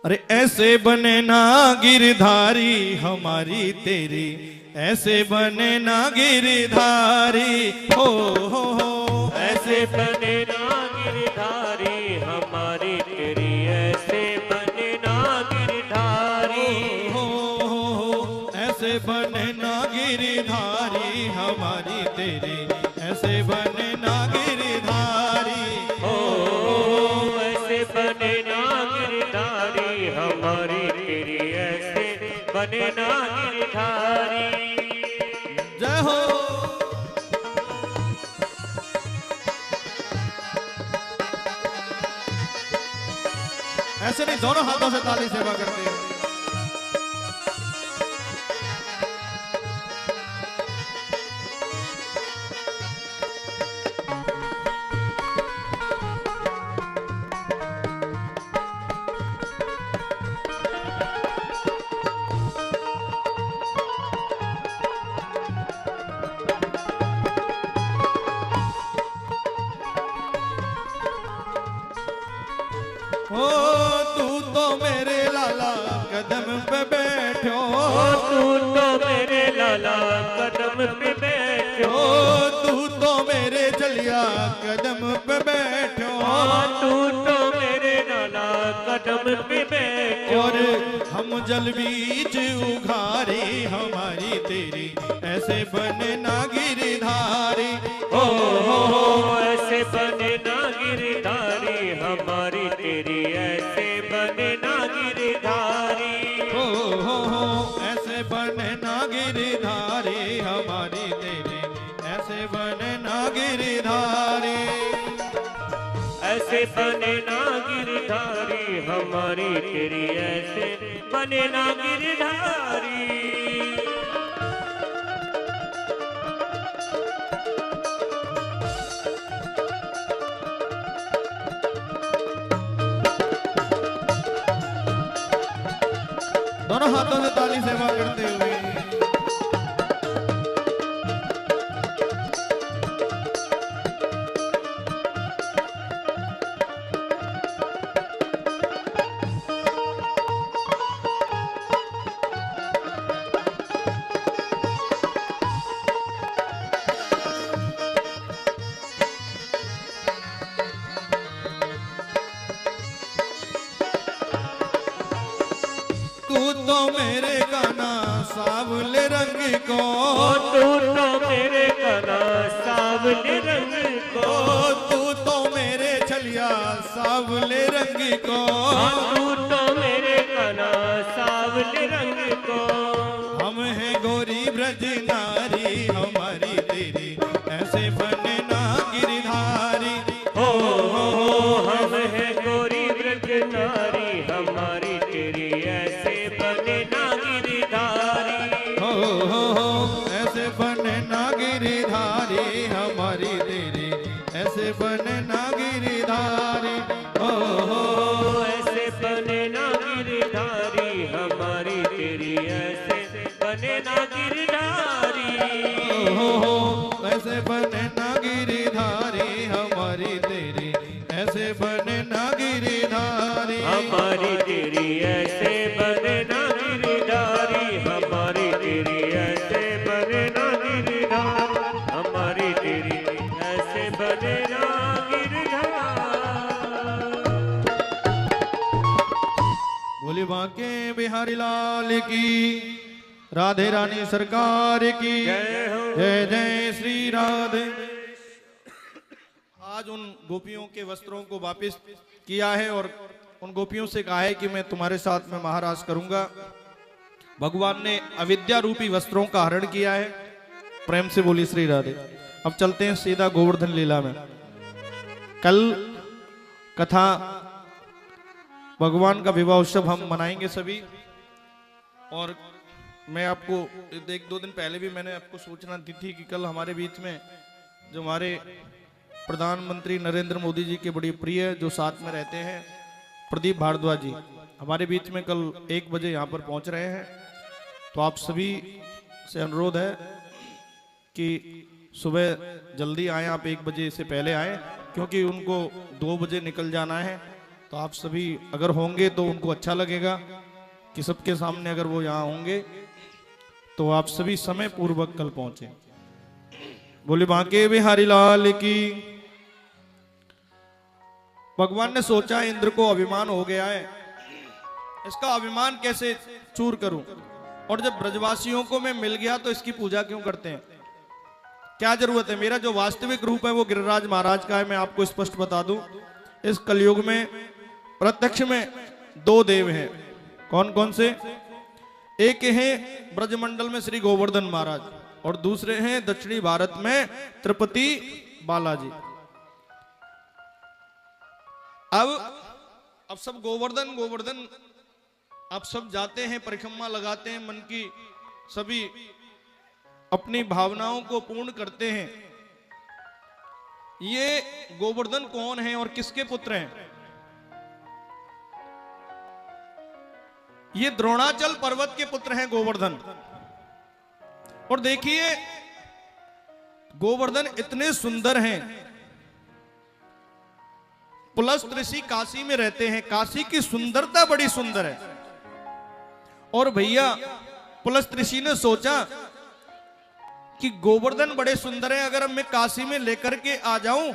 अरे ऐसे बने ना गिरधारी हमारी तेरी, ऐसे बने ना गिरधारी हो ऐसे बने ना गिरधारी हमारी तेरी, ऐसे बने ना गिरधारी हो ऐसे बने ना गिरधारी हमारी तेरी, ऐसे बने ना गिरधारी हो। ऐसे बने ना गिरधारी हमारी तेरी, ऐसे बने ना गिरधारी। जय हो। ऐसे नहीं, दोनों हाथों से ताली सेवा करते हैं। ओ तू तो मेरे लाला कदम पे बैठो, तू तो मेरे लाला कदम पे बैठो, ओ तू तो मेरे चलिया कदम पे बैठो, तू तो मेरे लाला कदम पे बैठो। और हम जल बीच उघारे हमारी तेरी, ऐसे बने ना गिरधारी हो ऐसे बने ना गिरधारी हमारी तेरी, ऐसे बने ना गिरधारी हो ऐसे बने ना गिरधारी हमारी तेरी, ऐसे बने ना गिरधारी ऐसे बने ना गिरधारी हमारी तेरी, ऐसे बने ना गिरधारी। दोनों हाथों से ताली सेवा करते हुए तू तो मेरे काना सावले रंग को, तू तो मेरे कला सावले रंग को, तू तो मेरे छलिया सावले रंग को, तू तो मेरे कला सावले रंग को। हम हैं गोरी ब्रज नारी हमारी तेरी, ऐसे बने ना गिरधारी हो हम है गोरी ब्रज नारी हमारी तेरी, ऐसे बने ना गिरधारी हो ऐसे बने ना गिरधारी हमारी तेरी, ऐसे बने ना गिरधारी हो ऐसे बने ना गिरधारी हमारी तेरी, ऐसे बने ना गिरधारी ऐसे बने ना गिरधारी हमारी तेरी, ऐसे बने ना गिरधारी हमारी तेरी, ऐसे बने ना गिरधारी हमारी तेरी, ऐसे बने ना गिरधारी हमारी तेरी, ऐसे बने ना गिरधारी। बोली बांके बिहारी लाल की, राधे रानी सरकार की जय हो। जय जय श्री राधे। आज उन गोपियों के वस्त्रों को वापस किया है और उन गोपियों से कहा है कि मैं तुम्हारे साथ में महाराज करूंगा। भगवान ने अविद्या रूपी वस्त्रों का हरण किया है। प्रेम से बोली श्री राधे। अब चलते हैं सीधा गोवर्धन लीला में। कल कथा भगवान का विवाह उत्सव हम मनाएंगे सभी, और मैं आपको एक दो दिन पहले भी मैंने आपको सूचना दी थी कि कल हमारे बीच में जो हमारे प्रधानमंत्री नरेंद्र मोदी जी के बड़ी प्रिय जो साथ में रहते हैं प्रदीप भारद्वाज जी हमारे बीच में कल 1 बजे यहाँ पर पहुँच रहे हैं। तो आप सभी से अनुरोध है कि सुबह जल्दी आए, आप 1 बजे से पहले आए, क्योंकि उनको 2 बजे निकल जाना है तो आप सभी अगर होंगे तो उनको अच्छा लगेगा कि सबके सामने अगर वो यहाँ होंगे तो आप सभी समय पूर्वक कल पहुंचे। बोले बांके बिहारी लाल की। भगवान ने सोचा इंद्र को अभिमान हो गया है, इसका अभिमान कैसे चूर करूं, और जब ब्रजवासियों को मैं मिल गया तो इसकी पूजा क्यों करते हैं, क्या जरूरत है। मेरा जो वास्तविक रूप है वो गिरिराज महाराज का है। मैं आपको स्पष्ट बता दूं, इस कलयुग में प्रत्यक्ष में दो देव हैं। कौन कौन से? एक हैं ब्रजमंडल में श्री गोवर्धन महाराज, और दूसरे हैं दक्षिणी भारत में तिरुपति बालाजी। अब सब गोवर्धन गोवर्धन आप सब जाते हैं, परिक्रमा लगाते हैं, मन की सभी अपनी भावनाओं को पूर्ण करते हैं। ये गोवर्धन कौन है और किसके पुत्र हैं? ये द्रोणाचल पर्वत के पुत्र हैं गोवर्धन। और देखिए गोवर्धन इतने सुंदर हैं। पुलस्त ऋषि काशी में रहते हैं, काशी की सुंदरता बड़ी सुंदर है। और भैया पुलस्त ऋषि ने सोचा कि गोवर्धन बड़े सुंदर हैं, अगर मैं काशी में लेकर के आ जाऊं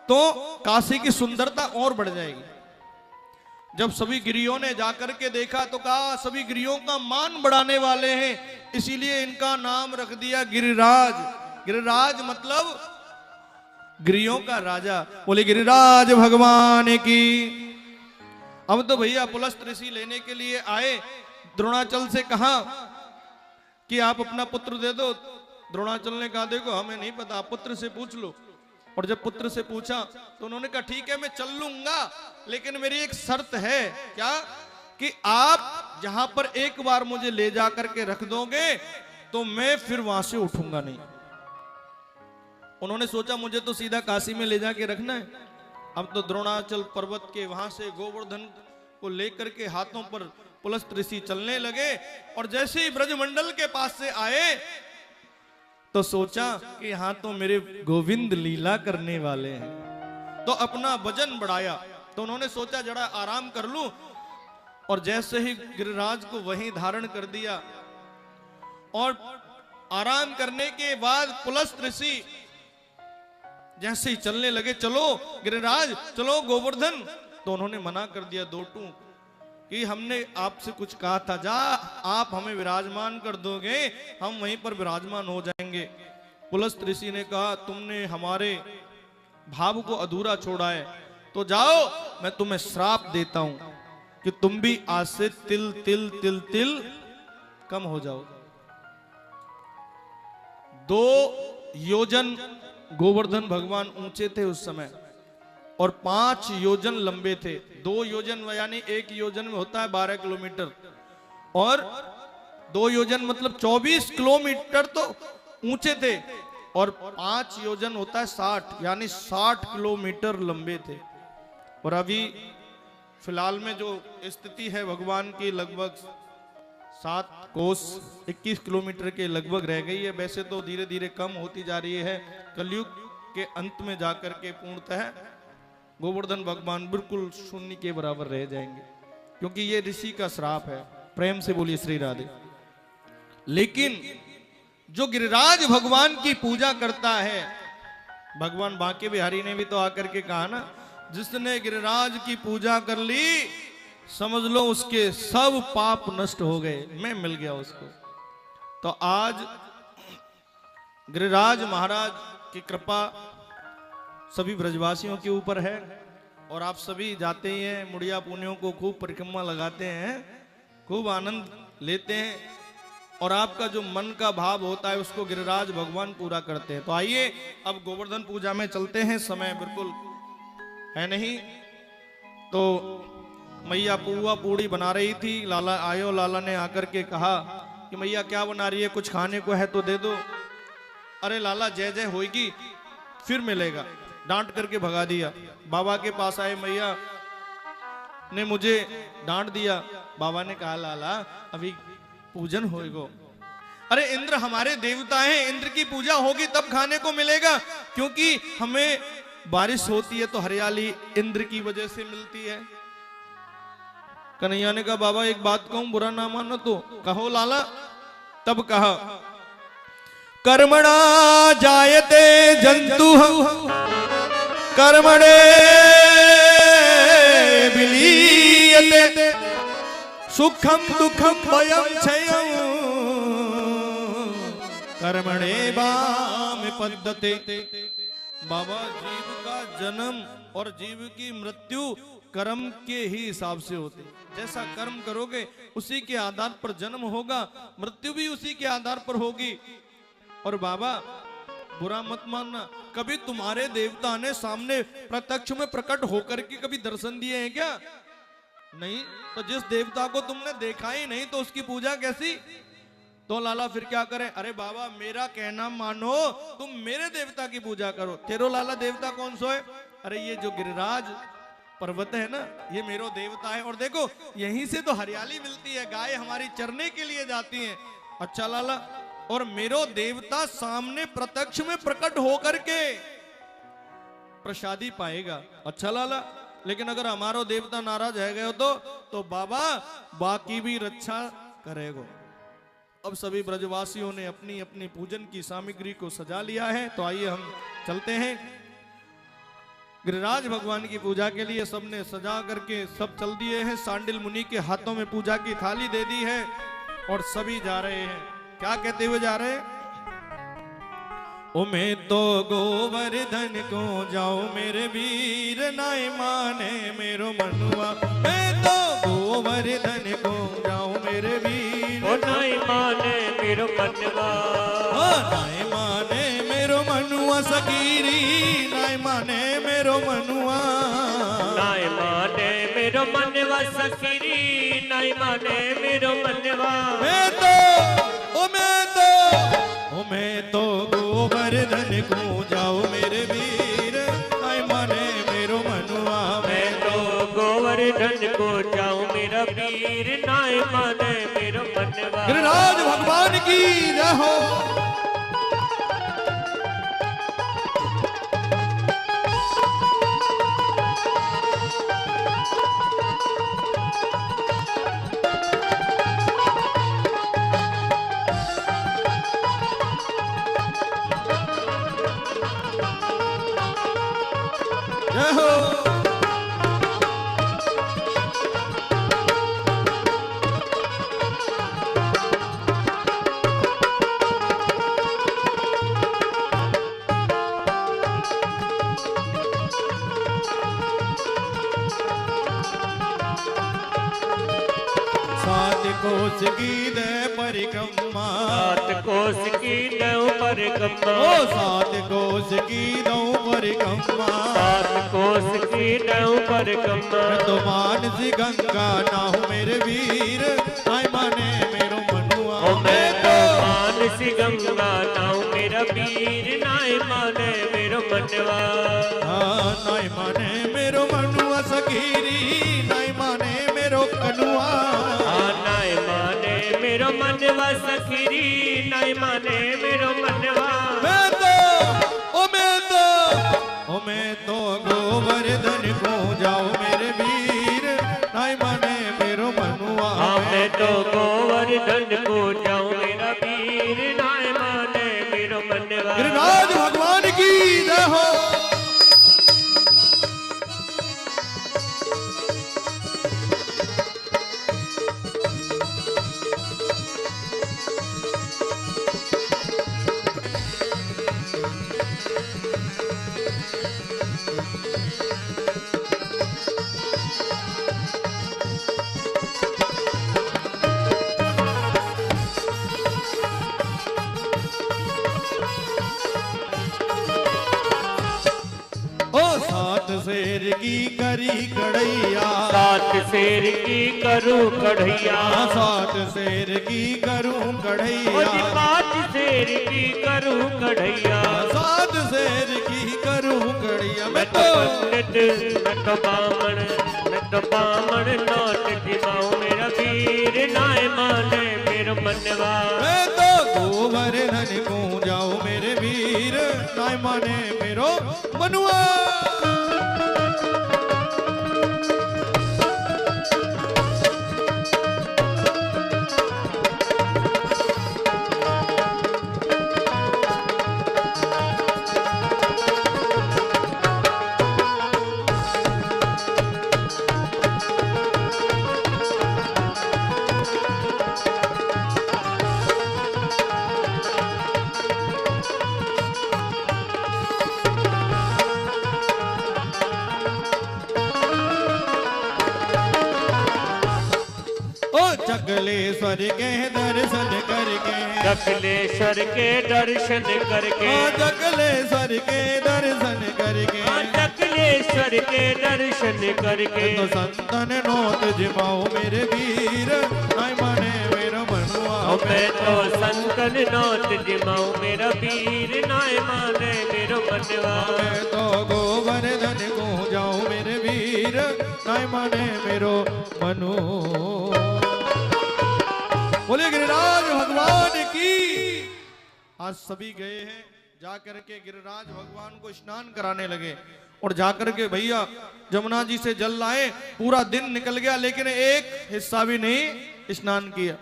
तो काशी की सुंदरता और बढ़ जाएगी। जब सभी गिरियों ने जाकर के देखा तो कहा सभी गिरियों का मान बढ़ाने वाले हैं, इसीलिए इनका नाम रख दिया गिरिराज। गिरिराज मतलब गिरियों का राजा। बोले गिरिराज भगवान की। अब तो भैया पुलस्त ऋषि लेने के लिए आए, द्रोणाचल से कहा कि आप अपना पुत्र दे दो। द्रोणाचल ने कहा देखो हमें नहीं पता, पुत्र से पूछ लो। और जब पुत्र से पूछा तो उन्होंने कहा ठीक है मैं चल लूंगा, लेकिन मेरी एक शर्त है। क्या? कि आप जहां पर एक बार मुझे ले जा करके रख दोगे तो मैं फिर वहां से उठूंगा नहीं। उन्होंने सोचा मुझे तो सीधा काशी में ले जाके रखना है। अब तो द्रोणाचल पर्वत के वहां से गोवर्धन को लेकर के हाथों पर पुलस्त ऋषि चलने लगे। और जैसे ही ब्रजमंडल के पास से आए तो सोचा कि यहां तो मेरे गोविंद लीला करने वाले हैं, तो अपना वजन बढ़ाया। तो उन्होंने सोचा जरा आराम कर लूं, और जैसे ही गिरिराज को वहीं धारण कर दिया। और आराम करने के बाद पुलस्त ऋषि जैसे ही चलने लगे, चलो गिरिराज चलो गोवर्धन, तो उन्होंने मना कर दिया दो टूक कि हमने आपसे कुछ कहा था, जा आप हमें विराजमान कर दोगे हम वहीं पर विराजमान हो जाएंगे। पुलस्त ऋषि ने कहा तुमने हमारे भाव को अधूरा छोड़ा है, तो जाओ मैं तुम्हें श्राप देता हूं कि तुम भी आज से तिल तिल तिल तिल कम हो जाओ। 2 योजन गोवर्धन भगवान ऊंचे थे उस समय, और 5 योजन लंबे थे। 2 योजन यानी 1 योजन में होता है 12 किलोमीटर, और 2 योजन मतलब 24 किलोमीटर तो ऊंचे थे, और 5 योजन होता है 60 यानी 60 किलोमीटर लंबे थे। और अभी फिलहाल में जो स्थिति है भगवान की, लगभग 7 कोस 21 किलोमीटर के लगभग रह गई है। वैसे तो धीरे धीरे कम होती जा रही है। कलयुग के अंत में जाकर के पूर्णतः गोवर्धन भगवान बिल्कुल शून्य के बराबर रह जाएंगे, क्योंकि ये ऋषि का श्राप है। प्रेम से बोलिए श्री राधे। लेकिन जो गिरिराज भगवान की पूजा करता है, भगवान बांके बिहारी ने भी तो आकर के कहा ना, जिसने गिरिराज की पूजा कर ली समझ लो उसके सब पाप नष्ट हो गए, मैं मिल गया उसको। तो आज गिरिराज महाराज की कृपा सभी ब्रजवासियों के ऊपर है, और आप सभी जाते ही हैं, मुड़िया पुण्यों को खूब परिक्रमा लगाते हैं, खूब आनंद लेते हैं, और आपका जो मन का भाव होता है उसको गिरिराज भगवान पूरा करते हैं। तो आइए अब गोवर्धन पूजा में चलते हैं, समय बिल्कुल है नहीं। तो मैया पुआ पूड़ी बना रही थी, लाला आयो, लाला ने आकर के कहा कि मैया क्या बना रही है, कुछ खाने को है तो दे दो। अरे लाला जय जय होगी फिर मिलेगा, डांट करके भगा दिया। बाबा के पास आए, मैया ने मुझे डांट दिया। बाबा ने कहा लाला अभी पूजन होएगा। अरे इंद्र हमारे देवता हैं, इंद्र की पूजा होगी तब खाने को मिलेगा, क्योंकि हमें बारिश होती है तो हरियाली इंद्र की वजह से मिलती है। कन्हैया ने कहा बाबा एक बात कहूं, बुरा ना मानो तो। कहो लाला। तब कहा कर्मणा जायते जंतु कर्मणे विलीयते सुखम दुखम भयम क्षयम कर्मणे वाम पद्धते। बाबा जीव का जन्म और जीव की मृत्यु कर्म के ही हिसाब से होते। जैसा कर्म करोगे उसी के आधार पर जन्म होगा, मृत्यु भी उसी के आधार पर होगी। और बाबा बुरा मत मानना, कभी तुम्हारे देवता ने सामने प्रत्यक्ष में प्रकट होकर के कभी दर्शन दिए हैं क्या? नहीं। तो जिस देवता को तुमने देखा ही नहीं तो उसकी पूजा कैसी? तो लाला फिर क्या करें? अरे बाबा मेरा कहना मानो, तुम मेरे देवता की पूजा करो। तेरो लाला देवता कौन सो है? अरे ये जो गिरिराज पर्वत है ना, ये मेरो देवता है। और देखो यहीं से तो हरियाली मिलती है, गाय हमारी चरने के लिए जाती हैं। अच्छा लाला, और मेरो देवता सामने प्रत्यक्ष में प्रकट होकर के प्रसादी पाएगा। अच्छा लाला, लेकिन अगर हमारो देवता नाराज है गए तो बाबा बाकी भी रक्षा करेगा। अब सभी ब्रजवासियों ने अपनी अपनी पूजन की सामग्री को सजा लिया है, तो आइए हम चलते हैं गिरिराज भगवान की पूजा के लिए। सबने सजा करके सब चल दिए हैं, सांडिल मुनि के हाथों में पूजा की थाली दे दी है और सभी जा रहे हैं। क्या कहते हुए जा रहे हैं? ओ मैं तो गोवर्धन को जाओ मेरे वीर, नाय माने मेरो मनुआ। मैं तो गोवर्धन को जाओ मेरे वीर, ओ नाय माने मेरो मनवा। नाय माने मेरो मनुआ सकीरी, नाय माने मेरो मनुआ। नाय माने मेरो मनवा सखीरी, नाय माने मेरो मनवा। मैं तो गोवर्धन को जाओ मेरे वीर, नाय माने मेरो मनुआ। मैं तो गोवर्धन को जाऊं मेरा वीर, नाय माने मेरो मनवा। गिरिराज भगवान की जय हो। जय हो। सात कोस की दे परिक्रमा, सात कोस की दो परिक्रमा। ओ सात कोस की दो परिक्रमा, सात कोस की दो परिक्रमा। मैं तो मानसी गंगा नाहू मेरे वीर, नाय माने मेरो मनुआ। ओ मैं तो मानसी गंगा नाहू मेरा वीर, नाय माने मेरो मनवा। हाँ नाय माने मेरो मनुआ सखीरी, नाय माने मेरो कनुआ। नाय माने मेरो मनवा सखीरी, नाय माने मेरो मनवा। मैं तो गोवर्धन को जाओ मेरे वीर, नाय माने मेरो मनुआ। मैं तो गोवर्धन को जाऊं मेरा वीर, नाय माने मेरो मनवा। गिरिराज भगवान की जय हो। शेर की करी कढ़ैया, सात शेर की करूं कढ़ैया। सात शेर की करूं कढ़ैया, पांच शेर की करूं कढ़ैया। सात शेर की करूं कढ़ैया। मैं तो पंडित मैं तो बामण, मैं तो बामण नौट दिमाऊं मेरा वीर, नाय माने मेरो मनवा। मैं तो गोवर्धन को जाओ मेरे वीर, नाय माने मेरो मनुआ। चकलेश्वर के दर्शन करके, चकलेश्वर के दर्शन करके, चकलेश्वर के दर्शन करके, चकलेश्वर के दर्शन करके, तो संतन नोत जिमाओ मेरे वीर, नाय माने मेरा मनुआ। मैं तो संतन नोत जिमाऊं मेरा वीर, नाय माने मेरो मनवा। मैं तो गोवर्धन को जाऊं मेरे वीर, नाय माने मेरो मनु। बोले गिरिराज भगवान की। आज सभी गए हैं, जाकर के गिरिराज भगवान को स्नान कराने लगे और जाकर के भैया जमुना जी से जल लाए। पूरा दिन निकल गया लेकिन एक हिस्सा भी नहीं स्नान किया।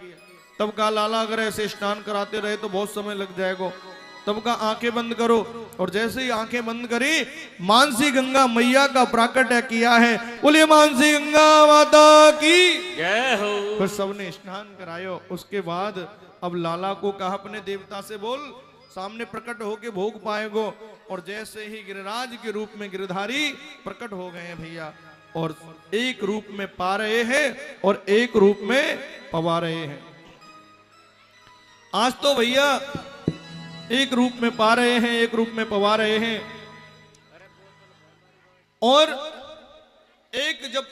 तब का लाला अगर ऐसे स्नान कराते रहे तो बहुत समय लग जाएगा। तब का आंखें बंद करो, और जैसे ही आंखें बंद करी मानसी गंगा मैया का प्राकट्य किया है। बोलिए मानसी गंगा माता की जय हो। फिर सबने स्नान करायो। उसके बाद अब लाला को कहा अपने देवता से बोल सामने प्रकट होके भोग पाएगो। और जैसे ही गिरिराज के रूप में गिरधारी प्रकट हो गए हैं भैया, और एक रूप में पा रहे हैं और एक रूप में पवा रहे हैं। आज तो भैया एक रूप में पा रहे हैं, एक रूप में पवा रहे हैं। और एक जब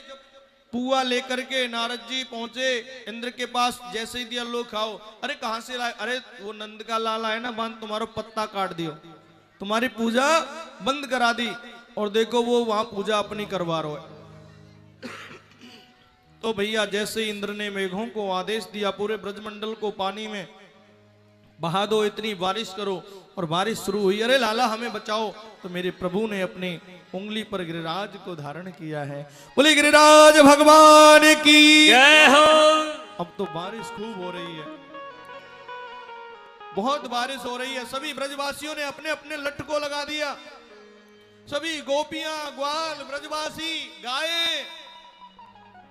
पुआ लेकर के नारद जी पहुंचे इंद्र के पास, जैसे ही दिया लो खाओ। अरे कहां से लाए? अरे वो नंद का लाला है ना, बांध तुम्हारा पत्ता काट दियो, तुम्हारी पूजा बंद करा दी, और देखो वो वहां पूजा अपनी करवा रहा है। तो भैया जैसे इंद्र ने मेघों को आदेश दिया पूरे ब्रजमंडल को पानी में बहा दो, इतनी बारिश करो, और बारिश शुरू हुई। अरे लाला हमें बचाओ, तो मेरे प्रभु ने अपनी उंगली पर गिरिराज को धारण किया है। बोले गिरिराज भगवान की जय हो। अब तो बारिश खूब हो रही है, बहुत बारिश हो रही है। सभी ब्रजवासियों ने अपने अपने लट को लगा दिया। सभी गोपियां, ग्वाल, ब्रजवासी, गायें,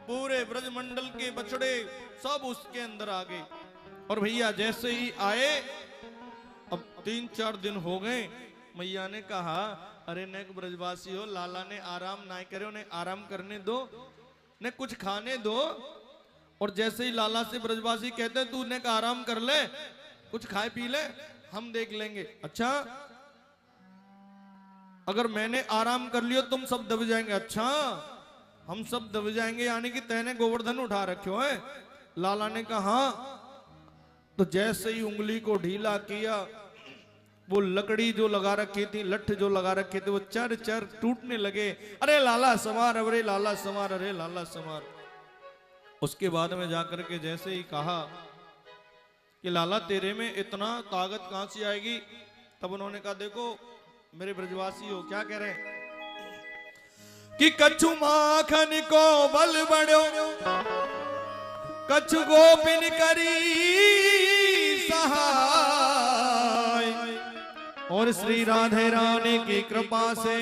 पूरे ब्रजमंडल के बछड़े सब उसके अंदर आ गए। और भैया जैसे ही आए, अब 3-4 दिन हो गए, मैया ने कहा अरे नेक ब्रजवासी हो, लाला ने आराम ना करे, उन्हें आराम करने दो, ने कुछ खाने दो। और जैसे ही लाला से ब्रजवासी कहते तू ने आराम कर ले, कुछ खाए पी ले, हम देख लेंगे। अच्छा अगर मैंने आराम कर लियो तुम सब दब जाएंगे। अच्छा हम सब दब जाएंगे, यानी कि तैने गोवर्धन उठा रखे है। लाला ने कहा हाँ। तो जैसे ही उंगली को ढीला किया, वो लकड़ी जो लगा रखी थी, लठ जो लगा रखे थे, वो चर चर टूटने लगे। अरे लाला संवार, अरे लाला संवार, अरे लाला संवार। उसके बाद में जाकर के जैसे ही कहा कि लाला तेरे में इतना ताकत कहां से आएगी, तब उन्होंने कहा देखो मेरे ब्रजवासी हो क्या कह रहे हैं कि कछु माखन को बल बढ़ो, कछु गोपिन करी सहाय, और श्री राधे रानी की कृपा से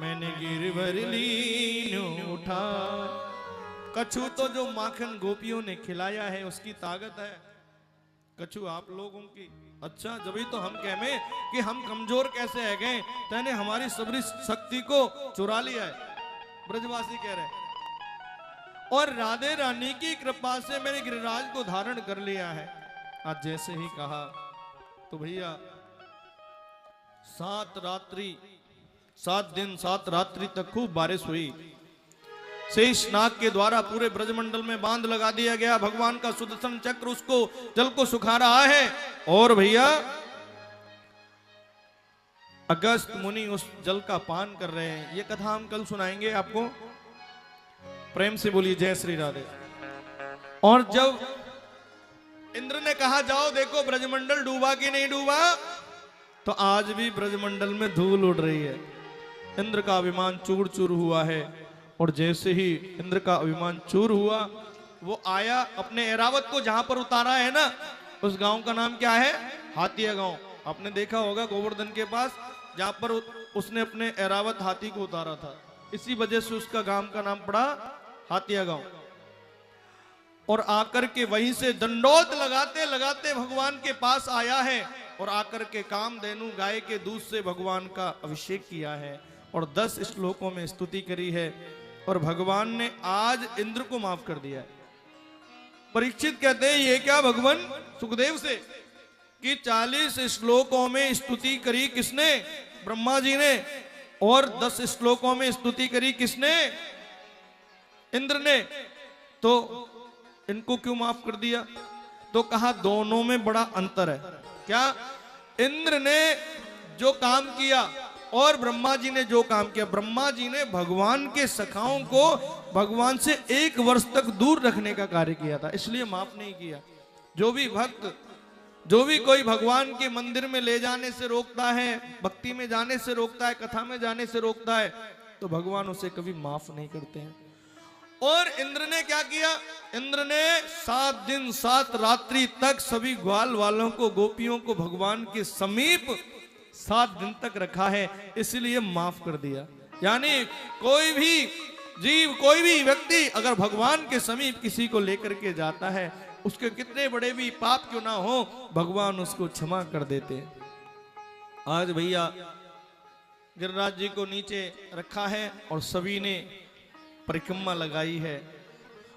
मैंने गिरवर लीन उठा। कछु तो जो माखन गोपियों ने खिलाया है उसकी ताकत है, कछु आप लोगों की। अच्छा जब तो हम कह में कि हम कमजोर कैसे है गए, तैने हमारी सबरी शक्ति को चुरा लिया है, ब्रजवासी कह रहे। और राधे रानी की कृपा से मैंने गिरिराज को धारण कर लिया है। आज जैसे ही कहा तो भैया 7 दिन 7 रात्रि तक खूब बारिश हुई। शेष नाग के द्वारा पूरे ब्रजमंडल में बांध लगा दिया गया। भगवान का सुदर्शन चक्र उसको जल को सुखा रहा है। और भैया अगस्त मुनि उस जल का पान कर रहे हैं। ये कथा हम कल सुनाएंगे आपको। प्रेम से बोलिए जय श्री राधे। और जब इंद्र ने कहा जाओ देखो ब्रजमंडल डूबा कि नहीं डूबा, तो आज भी ब्रजमंडल में धूल उड़ रही है। इंद्र का अभिमान चूर चूर हुआ है। और जैसे ही इंद्र का अभिमान चूर हुआ, वो आया अपने ऐरावत को जहां पर उतारा है ना, उस गांव का नाम क्या है? हाथिया गांव। आपने देखा होगा गोवर्धन के पास जहां पर उसने अपने ऐरावत हाथी को उतारा था, इसी वजह से उसका गांव का नाम पड़ा हाथिया गांव। और आकर के वहीं से दंडोत लगाते लगाते भगवान के पास आया है। और आकर के कामधेनु गाय के दूध से भगवान का अभिषेक किया है और 10 श्लोकों में स्तुति करी है। और भगवान ने आज इंद्र को माफ कर दिया है। परीक्षित कहते हैं ये क्या भगवान सुखदेव से कि 40 श्लोकों में स्तुति करी किसने? ब्रह्मा जी ने। और 10 श्लोकों में स्तुति करी किसने? इंद्र ने। तो इनको क्यों माफ कर दिया? तो कहा दोनों में बड़ा अंतर है। क्या? इंद्र ने जो काम किया और ब्रह्मा जी ने जो काम किया, ब्रह्मा जी ने भगवान के सखाओं को भगवान से 1 वर्ष तक दूर रखने का कार्य किया था, इसलिए माफ नहीं किया। जो भी भक्त, जो भी कोई भगवान के मंदिर में ले जाने से रोकता है, भक्ति में जाने से रोकता है, कथा में जाने से रोकता है, तो भगवान उसे कभी माफ नहीं करते हैं। और इंद्र ने क्या किया? इंद्र ने 7 दिन 7 रात्रि तक सभी ग्वाल वालों को, गोपियों को भगवान के समीप 7 दिन तक रखा है, इसलिए माफ कर दिया। यानी कोई भी जीव, कोई भी व्यक्ति अगर भगवान के समीप किसी को लेकर के जाता है, उसके कितने बड़े भी पाप क्यों ना हो, भगवान उसको क्षमा कर देते हैं। आज भैया गिरिराज जी को नीचे रखा है और सभी ने परिक्रमा लगाई है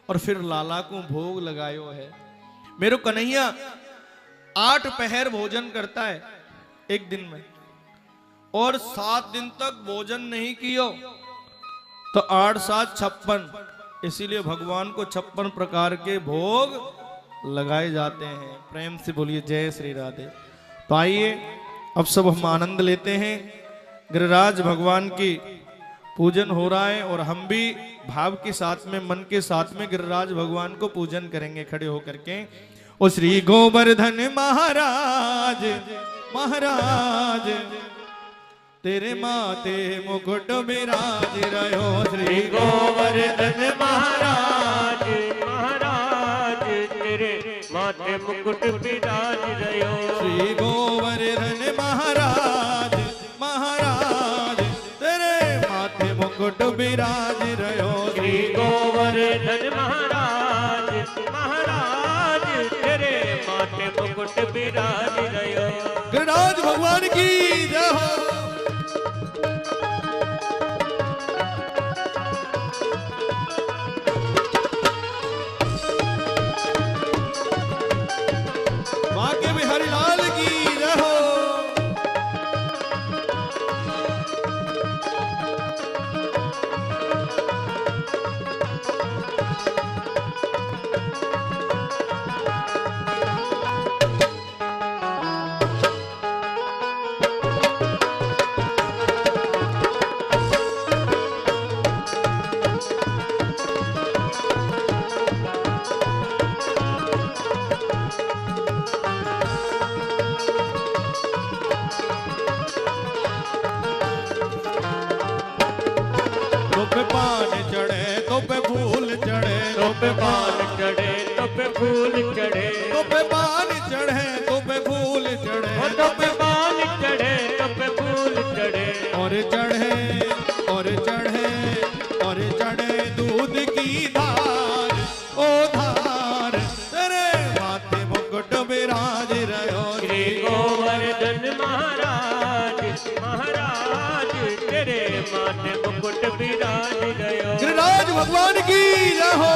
और फिर लाला को भोग लगायो है। मेरो कन्हैया 8 पहर भोजन करता है एक दिन में, और 7 दिन तक भोजन नहीं कियो तो 8 7 56, इसीलिए भगवान को 56 प्रकार के भोग लगाए जाते हैं। प्रेम से बोलिए जय श्री राधे। तो आइए अब सब हम आनंद लेते हैं। गिरिराज भगवान की पूजन हो रहा है और हम भी भाव के साथ में, मन के साथ में गिरिराज भगवान को पूजन करेंगे खड़े होकर के। ओ श्री गोवर्धन महाराज महाराज तेरे माथे मुकुट विराज रहो। श्री गोवर्धन महाराज महाराज तेरे माथे मुकुट विराज रहो। श्री गोवर्धन महाराज महाराज तेरे माथे मुकुट विराज रहो। श्री गोवर्धन महाराज महाराज तेरे माथे मुकुट विराज रहो। गिरिराज भगवान की जय हो। बाके बिहारी लाल की जय हो। पे पान चढ़े तो पे फूल चढ़े, तो पे पान चढ़े तो पे फूल चढ़े, तो पे पान चढ़े तो पे फूल चढ़े, और चढ़े और चढ़े और चढ़े दूध की धार, ओ धार तेरे माथे मुकुट विराज रहो। श्री गोवर्धन महाराज महाराज तेरे माथे मुकुट विराज रहो। गिरिराज भगवान की जय हो।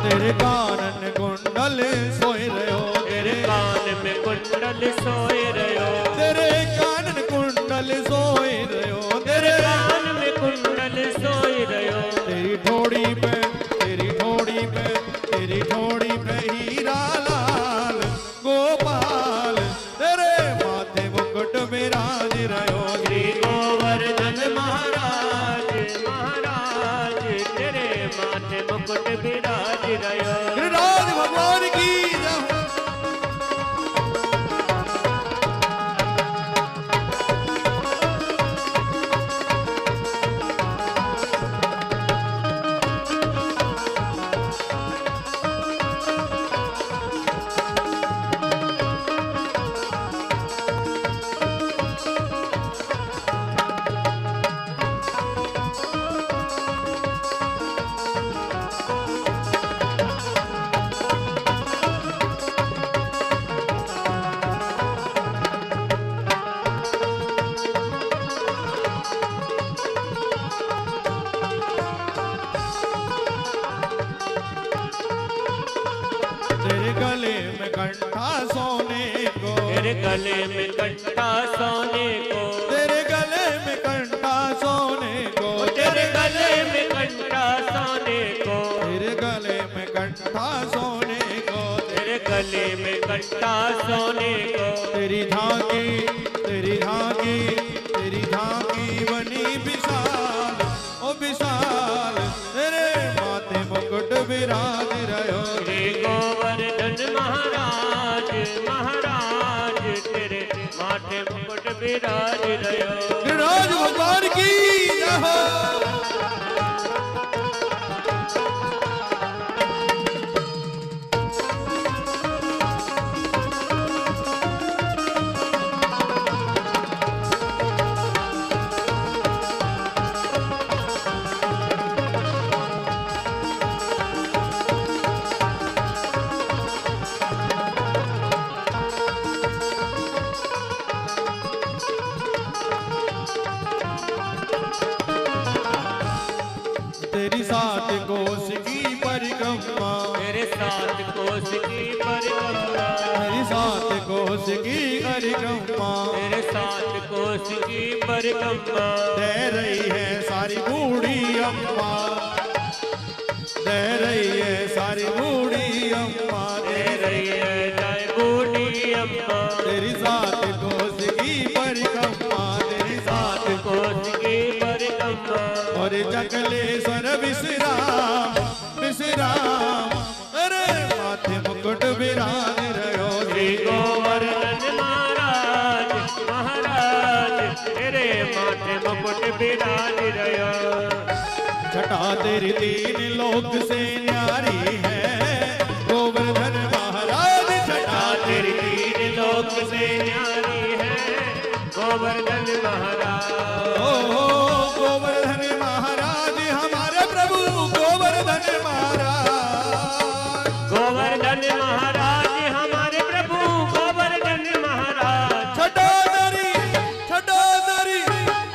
तेरे कानन कुंडल सोए रहो, तेरे कान में कुंडल सोए रहो, तेरे कानन कुंडल सोए रहो, तेरे कान में कुंडल सोए रहो। तेरी ठोड़ी पे तेरी ठोड़ी पे तेरी ठोड़ी पे हीरा लाल गोपाल तेरे माथे मुकुट विराज रहो। श्री गोवर्धन महाराज महाराज माथे मुकुट विराज रयो। गिरिराज भगवान की जय हो। तेरे गले में कंठा सोने को, तेरे गले में कंठा सोने को, तेरे गले में कंठा सोने को, तेरे गले में कंठा सोने को, तेरे गले में कंठा सोने को, तेरे गले में कंठा सोने को। तेरी झांकी तेरी झांकी तेरी झांकी बनी विशाल, ओ विशाल तेरे माथे मुकुट विराज रहो। श्री गोवर्धन महाराज महाराज तेरे माथे मुकुट विराज रयो। गिरिराज भगवान की जय हो। तेरी सात कोस की परिक्रमा, तेरे सात कोस की परिक्रमा, तेरी सात कोस की परिक्रमा, तेरे सात कोस की परिक्रमा। दे रही है सारी बूढ़ी अम्मा, दे रही है सारी बूढ़ी अम्मा, दे रही है जय बूढ़ी अम्मा। तेरी सात कोस की परिक्रमा, तेरी सात कोस की परिक्रमा। और जगलेश्वर विश्राम विश्राम, अरे माथे मुकुट विराज रहो। श्री गोवर्धन महाराज महाराज तेरे माथे मुकुट विराज रयो। छटा तेरी तीन लोक से न्यारी है गोवर्धन महाराज, छटा तेरी तीन लोक से न्यारी है गोवर्धन महाराज। ओ गोवर्धन महाराज हमारे प्रभु गोवर्धन महाराज, गोवर्धन महाराज हमारे प्रभु गोवर्धन महाराज। छटा तेरी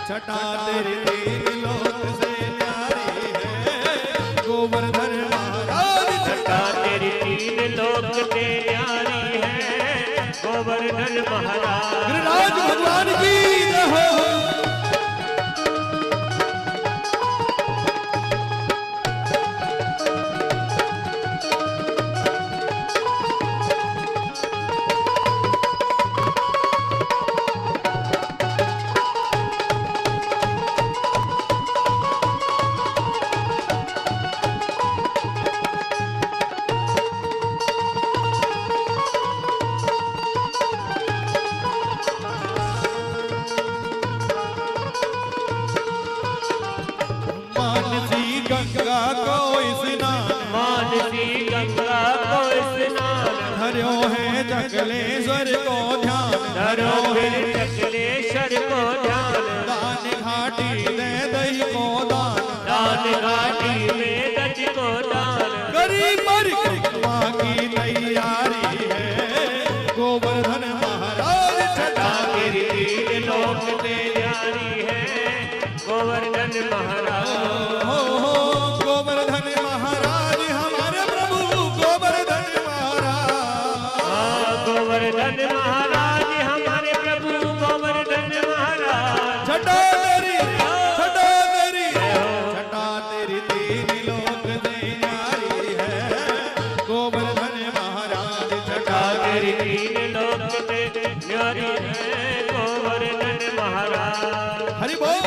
छटा तेरी तीन लोक से न्यारी है गोवर्धन महाराज, छटा तेरी तीन लोक से न्यारी है गोवर्धन महाराज। गिरिराज भगवान की जय हो। गंगा को स्नान, मानसी गंगा को स्नान, धर्यो है जगलेश्वर को ध्यान, धरो फिर जगलेश्वर को ध्यान। दान घाटी दे दही को दान, दान घाटी में दज को दान। गरीब परिक्रमा की तैयारी है गोवर्धन महाराज, छटा तेरी तीन लोक से न्यारी है गोवर्धन महाराज। गोवर्धन महाराज हमारे प्रभु गोवर्धन महाराज, गोवर्धन महाराज हमारे प्रभु गोवर्धन महाराज। छटा तेरी तीन लोक से न्यारी है गोवर्धन महाराज, छटा तेरी तीन लोक से न्यारी है गोवर्धन महाराज। हरि बोल।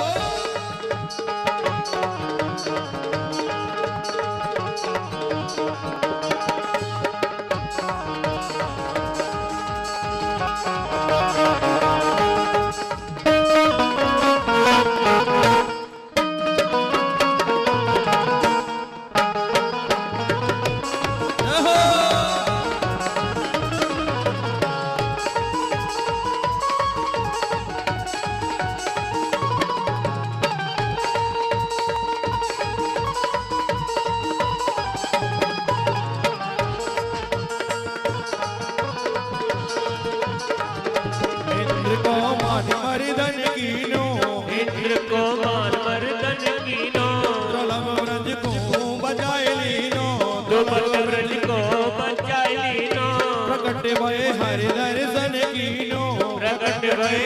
प्रकट भय हरि दर्शन कीनो, प्रकट भय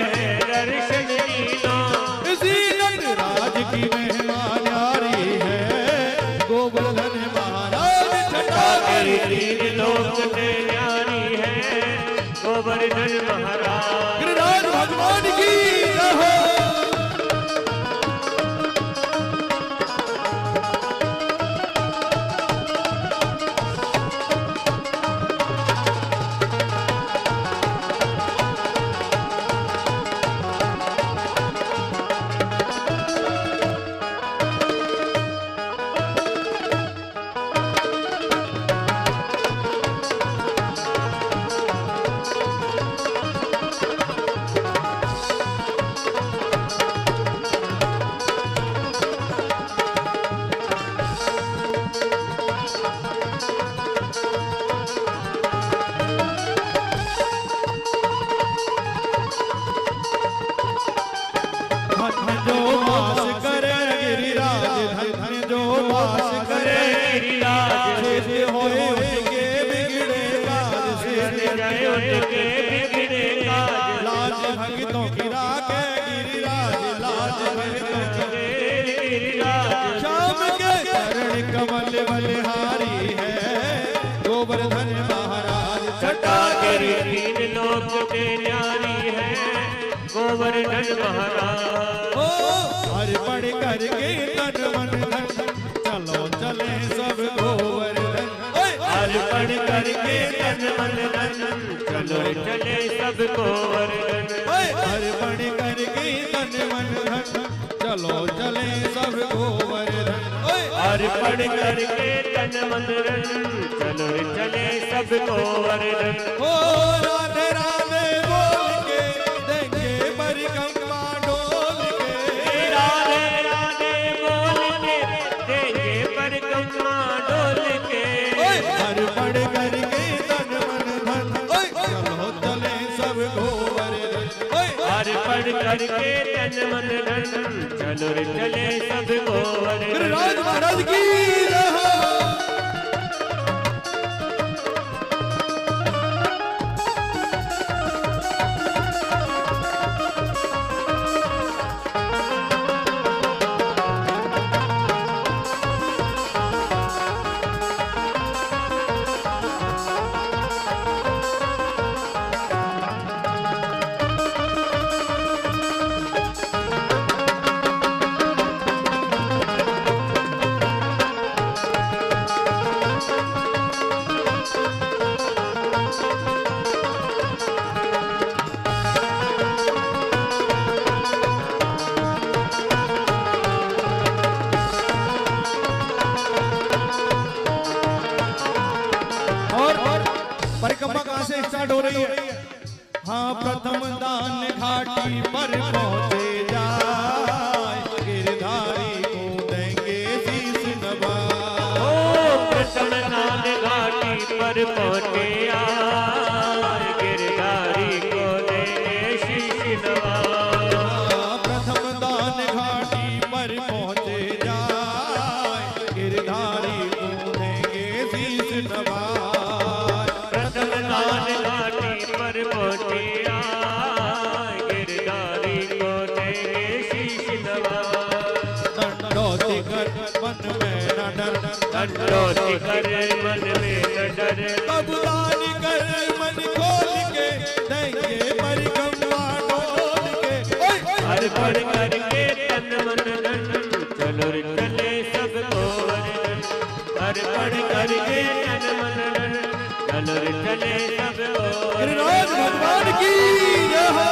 दर्शन कीनो। इसी नटराज की महिमा न्यारी है, गोवर्धन महाराज छटा करी तीन लोक से न्यारी है, गोवर्धन महाराज। गिरिराज भगवान की जय। कमल बलिहारी है, गोवर्धन महाराज छटा करी तीन लोक से न्यारी है, गोवर्धन महाराज। हर पढ़ करके तन मन धन, चलो चले सब गोवर्धन। हर पढ़ करके तन मन धन, चलो चले सब गोवर्धन। हर पढ़ करके तन मन धन, चलो चले सब गोवर्धन। हर पढ़ करके तन मन धन, चलो चले सब गोवर्धन। ओ राधे राधे बोल के देंगे परिक्रमा डोल के, राधे राधे बोल के देंगे परिक्रमा डोल के। हर पढ़ करके तन मन धन, चलो चले सब गोवर्धन। हर पढ़ करके तन मन धन, चलो चले सब गोवर्धन। गिरिराज महाराज की जय। परिक्रमा कहाँ से स्टार्ट हो रही है? हाँ, प्रथम दान घाटी पर पहुंचे जाए, गिरधारी को देंगे शीश नवाए। प्रथम दान घाटी पर पहुंचे आए, गिरधारी को देंगे शीश नवाए। प्रथम दान घाटी पर पहुंचे जाए, गिरधारी को देंगे शीश नवाए। घाटी पर पहुंचे आए, गिरधारी को देंगे शीश नवाए। दंडोती कर मन में न डर, दंडोती कर मन में न डर। कबूलानी कर मन खोल के देंगे परिक्रमा डोल के। हर पढ़ करके तन मन धन, चलो चले सब गोवर्धन। अर्पण करके तन मन धन चलो रे चले सब ओर गिरिराज भगवान की जय हो।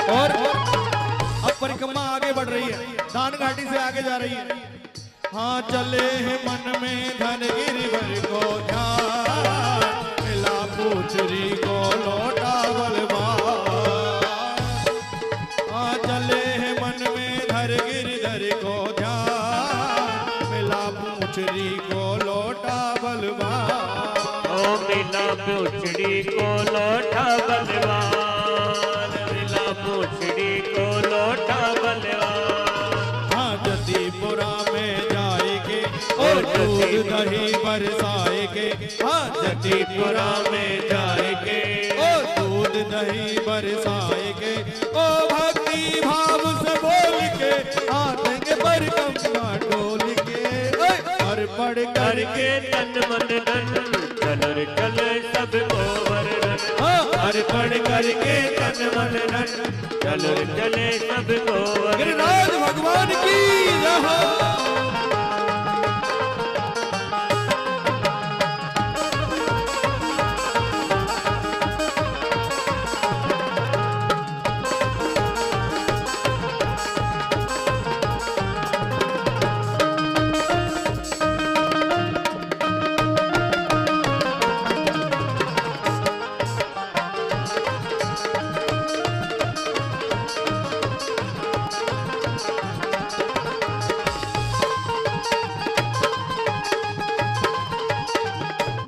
और अब परिक्रमा आगे बढ़ रही है, दान घाटी से आगे जा रही है। हाँ चले हैं मन में धन गिरिवर को ध्यान, मिला पूछरी को लौटा बलवान। हाँ चले हैं मन में धर गिरधर को ध्यान, मिला पूछरी को लौटा बलवान। ओ मिला पूछड़ी को लौटा बलवान पूछड़ी को लौटा बलवान। हाँ जतीपुरा में जाएंगे और दूध दही बरसाएंगे। हाँ जतीपुरा में जाएंगे और दूध दही बरसाएंगे। ओ भक्ति भाव से बोल के आतेंगे परिक्रमा डोल के और पढ़ करके तन मन धन चलो रे चले सब गोवर्धन। अर्पण करके तन मन धन चलो रे चले सब गोवर्धन। गिरिराज भगवान की जय हो।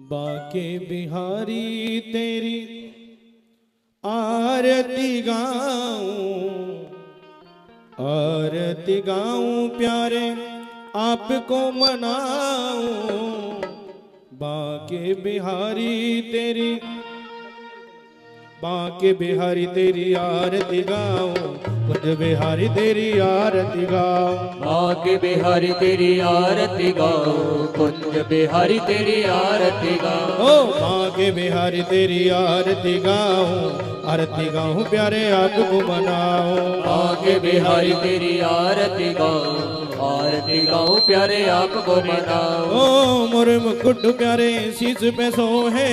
बाके बिहारी तेरी आरती गाऊं प्यारे आपको मनाऊं। बाके बिहारी तेरी आरती गाऊं, कुंज बिहारी तेरी आरती गाऊं। बाके बिहारी तेरी आरती गाऊं, कुंज बिहारी तेरी आरती गाऊं। ओ बाके बिहारी तेरी आरती गाऊं प्यारे आपको मनाऊं। बाके बिहारी तेरी आरती गाऊं प्यारे आपको मनाऊं। ओ मोर मुकुट प्यारे शीश पे सोहे,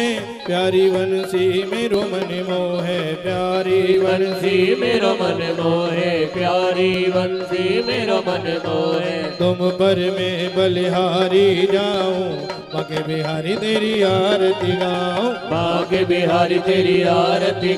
प्यारी बंसी मेरो मन मोहे। प्यारी बंसी मेरो मन मोहे, प्यारी बंसी मेरो मन मोहे। तुम पर मैं बलिहारी जाऊं, बाके बिहारी तेरी आरती गाऊं। बाके बिहारी तेरी आरती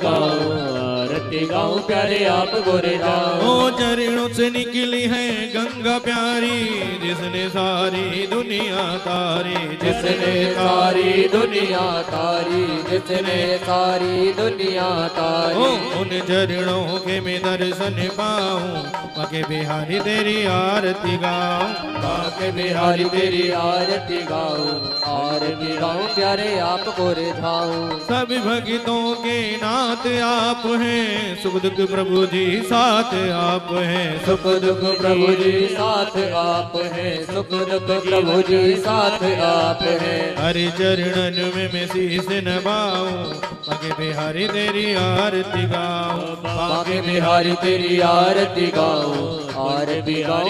गाऊं प्यारे आप गोरे जाऊं। ओ चरणों से निकली है गंगा प्यारी, जिसने सारी दुनिया तारी। जिसने सारी दुनिया तारी, जिसने सारी दुनिया तारी। ओ उन चरणों के मैं दर्शन पाऊं, बाके बिहारी तेरी आरती गाऊं। बाके बिहारी तेरी आरती गाऊं प्यारे आप गोरे जाऊं। सब भक्तों के नाथ आप हैं, सुख दुख प्रभु जी साथ आप हैं। सुख दुख प्रभु जी साथ आप हैं, सुख दुख प्रभु जी साथ आप हैं। हरि चरणन में मैं शीश नवाऊं, बाके बिहारी तेरी आरती गाऊं। बाके बिहारी तेरी आरती गाऊं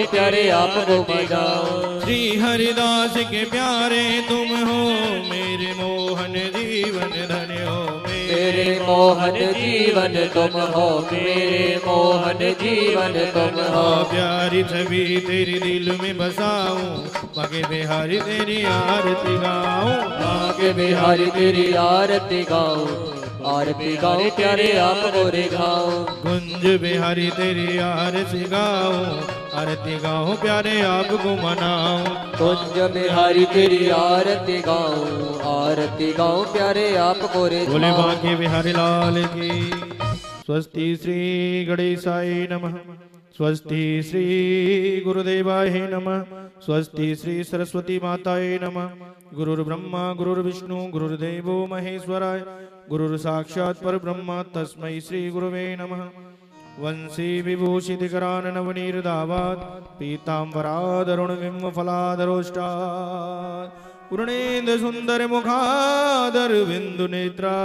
प्यारे आपको बजाऊं। श्री हरिदास के प्यारे तुम हो, मेरे मोहन जीवन धन्य हो। मेरे मोहन जीवन तुम हो, मेरे मोहन जीवन तुम हो। प्यारी छवि तेरी दिल में बसाऊं, बाके बिहारी तेरी आरती गाऊं। बाके बिहारी तेरी आरती गाऊं प्यारे आप गोरे गाऊं। कुंज बिहारी तेरी आरती गाऊं प्यारे आपको मनाऊं। कुंज बिहारी तेरी आरती गाऊं प्यारे आप गोरे बोले बाके बिहारी लाल की। स्वस्ति श्री गणेशाय नमः। स्वस्ति श्री गुरुदेवाय नमः। स्वस्ति श्री सरस्वती माताय नमः। गुरुर्ब्रह्मा गुरुर्विष्णु गुरुर्देवो महेश्वराय गुरुर्साक्षात् परब्रह्म तस्मै श्री गुरुवे नमः। वंशी विभूषितकराननवनीर्दावात् पीताम्बरादरुणबिम्बफलादरोष्टात् पूर्णेन्दु सुन्दर मुखादरविन्दु नेत्रा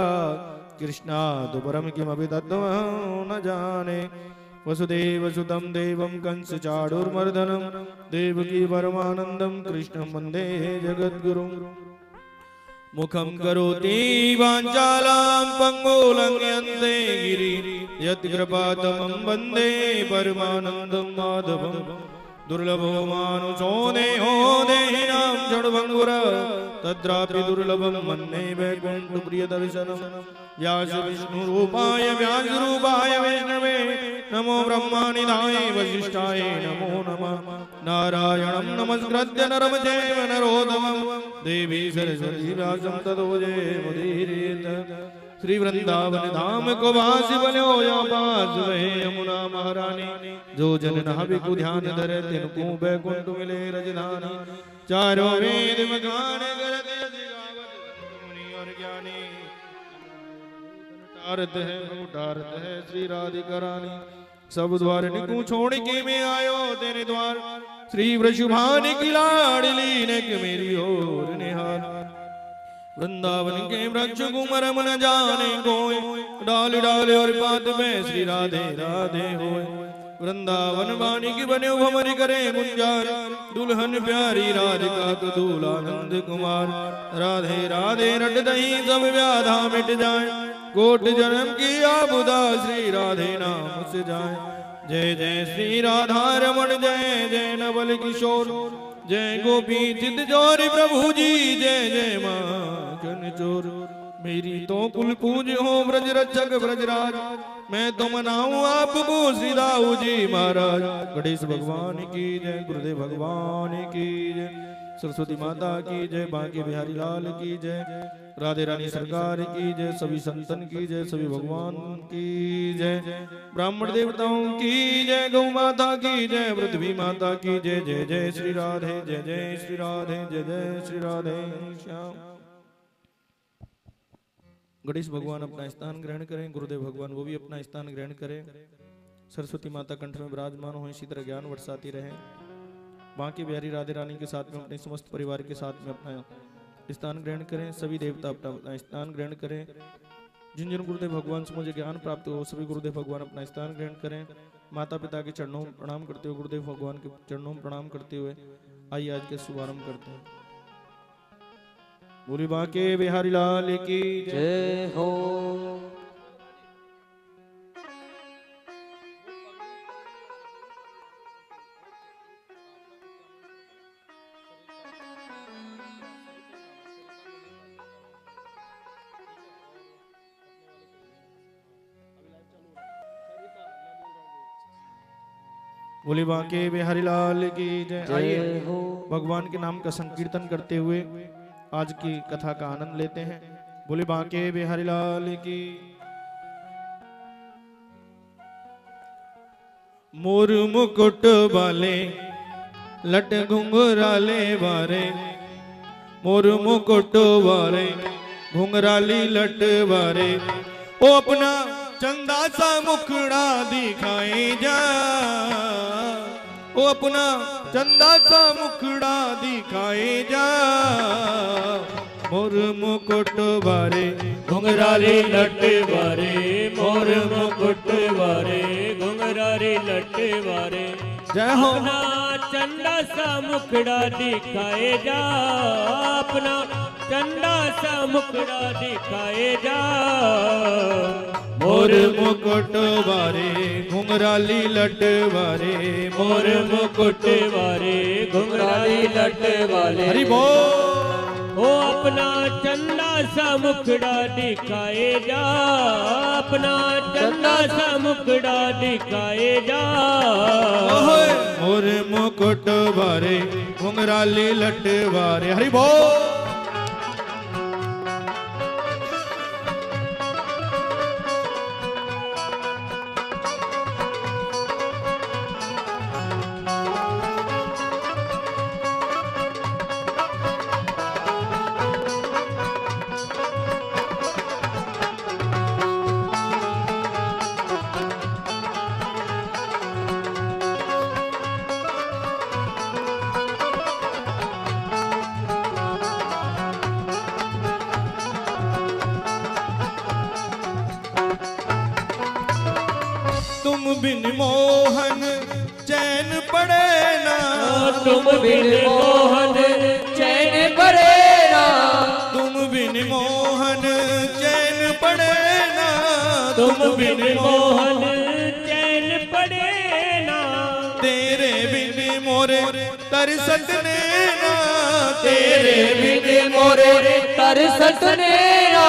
कृष्णात् परं किमपि तत्त्वं न जाने। वसुदेव सुतं देवं कंस चाणूरमर्दनं देवकी परमानन्दं कृष्णं वन्दे जगद्गुरुं। मुखं करोति वाञ्छालां पङ्गुलङ्घयन्ते गिरिं यत्कृपातमं वन्दे परमानन्दं माधवं। दुर्लभो मानुषो देहो देहिनां जडभङ्गुर तत्रापि दुर्लभं मन्ये वैकुण्ठप्रियदर्शनं। व्यासविष्णुरूपाय व्यासरूपाय विष्णवे नमो ब्रह्मानिधाय वसिष्ठाय नमो नमः। नारायणं नमस्कृत्य नरं चैव नरोत्तमं देवी सरस्वती व्यासं ततो जयमुदीरयेत्। श्री वृंदावन धाम को वासी बनो या पास वहे यमुना महारानी। जो जन नाविकु ध्यान धरे तिनको बैकुंठ मिले रजधानी। चारों वेद मगान करते मुनि और ज्ञानी। उठारत है श्री राधिका रानी। सब द्वार निकू छोड़ के मैं आयो तेरे द्वार। श्री वृषभान की लाडली ने मेरी ओर निहार। वृंदावन के वृक्ष कुमर मन जाने कोय डाल डाल और पात में श्री राधे राधे होय। वृंदावन वाणी की बने भमर करे गुंजार। दुल्हन प्यारी राधिका तो दूलानंद कुमार। राधे राधे रट दही सब व्याधा मिट जाए। कोट जन्म की आबुदा श्री राधे नाम से जाए। जय जय श्री राधा रमण जय जय नवल किशोर। जय गोपी चित जोरी प्रभु जी जय जय माखन चोर। मेरी तो कुल पूज हो ब्रज रक्षक ब्रजराज। मैं तो मनाऊं आपको श्री दाऊ जी महाराज। गणेश भगवान की जय गुरुदेव भगवान की जय। सरस्वती माता की जय बांके बिहारी लाल की जय। राधे रानी सरकार की जय। सभी संतन की जय। सभी भगवान की जय। ब्राह्मण देवताओं की जय। गौ माता की जय। पृथ्वी माता की जय। जय जय श्री राधे जय जय श्री राधे जय जय श्री राधे श्याम। गणेश भगवान अपना स्थान ग्रहण करें। गुरुदेव भगवान वो भी अपना स्थान ग्रहण करें। सरस्वती माता कंठ में विराजमान हो इसी तरह ज्ञान बरसाती रहे। बांके बिहारी राधे रानी के साथ में अपने समस्त परिवार के साथ में अपना स्थान ग्रहण करें। सभी देवता अपना स्थान ग्रहण करें। जिन जिन गुरुदेव भगवान से मुझे ज्ञान प्राप्त हो सभी गुरुदेव भगवान अपना स्थान ग्रहण करें। माता पिता के चरणों में प्रणाम करते हुए गुरुदेव भगवान के चरणों में प्रणाम करते हुए आइए आज के शुभारंभ करते हैं। बोली बांके बिहारी लाल की जय हो। बोली बांके बिहारी लाल की जय। आइए भगवान के नाम का संकीर्तन करते हुए आज की कथा का आनंद लेते हैं। बोली बांके बिहारी लाल की। मोर मुकुट वाले लट घुंघराले वारे। मोर मुकुट वाले घुंघराली लट वारे। ओ अपना चंदा सा मुखड़ा दिखाए जा। ओ अपना चंदा सा मुखड़ा दिखाए जा। मोर मुकुट वारे घुंघराली लट वारे। मोर मुकुट वारे घुंघराली लट वारे। जय हो। अपना चंदा सा मुखड़ा दिखाए जा। अपना चंदा सा मुखड़ा दिखाए जा। मोर मुकुट वारे घुंघराली लट वारे। मोर मुकुट वारे घुंघराली लट वाले। हरि बोल। ओ अपना चंदा सा मुखड़ा दिखाए जा। अपना चंदा सा मुखड़ा दिखाए जा। मोर मुकुट वारे घुंघराली लट वारे। हरि बोल। बिन मोहन चैन पड़े ना, तुम बिन मोहन चैन पड़े ना, तुम बिन मोहन चैन पड़े ना, तुम बिन मोहन चैन पड़े ना, तेरे बिन मोरे तरसत नैना, तेरे बिन मोरे तरसत नैना,